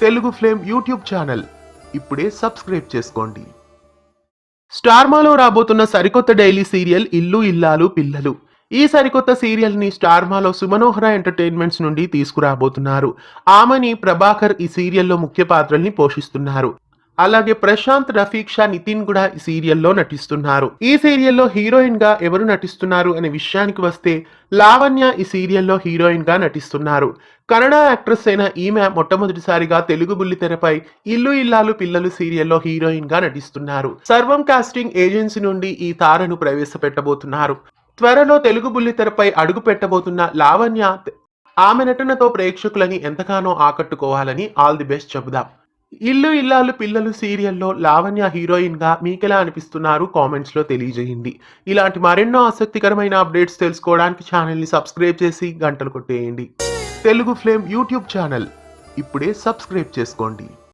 Telugu flame YouTube channel ఇప్పుడే subscribe చేసుకోండి. స్టార్మాలో రాబోతున్న సరికొత్త డైలీ సీరియల్ ఇల్లు ఇల్లాలు పిల్లలు. ఈ సరికొత్త సీరియల్ ని స్టార్మాలో సుమనోహర ఎంటర్టైన్మెంట్స్ నుండి తీసుకురాబోతున్నారు. ఆమని ప్రభాకర్ ఈ సీరియల్లో ముఖ్య పాత్రల్ని పోషిస్తున్నారు. అలాగే ప్రశాంత్, రఫీక్ షా, నితిన్ కూడా ఈ సీరియల్లో నటిస్తున్నారు. ఈ సీరియల్లో హీరోయిన్ గా ఎవరు నటిస్తున్నారు అనే విషయానికి వస్తే లావణ్య ఈ సీరియల్లో హీరోయిన్ గా నటిస్తున్నారు. కన్నడ యాక్ట్రెస్ అయిన ఈమె మొట్టమొదటిసారిగా తెలుగు బుల్లితెరపై ఇల్లు ఇల్లాలు పిల్లలు సీరియల్లో హీరోయిన్ గా నటిస్తున్నారు. సర్వం కాస్టింగ్ ఏజెన్సీ నుండి ఈ తారను ప్రవేశపెట్టబోతున్నారు. త్వరలో తెలుగు బుల్లితెరపై అడుగు పెట్టబోతున్న లావణ్య ఆమె నటనతో ప్రేక్షకులని ఎంతగానో ఆకట్టుకోవాలని ఆల్ ది బెస్ట్ చెబుదాం. ఇల్లు ఇల్లాలు పిల్లలు సీరియల్లో లావణ్య హీరోయిన్ గా మీకెలా అనిపిస్తున్నారు కామెంట్స్ లో తెలియజేయండి. ఇలాంటి మరెన్నో ఆసక్తికరమైన అప్డేట్స్ తెలుసుకోవడానికి ఛానల్ ని సబ్స్క్రైబ్ చేసి గంటలు కొట్టేయండి. తెలుగు ఫ్లేమ్ యూట్యూబ్ ఛానల్ ఇప్పుడే సబ్స్క్రైబ్ చేసుకోండి.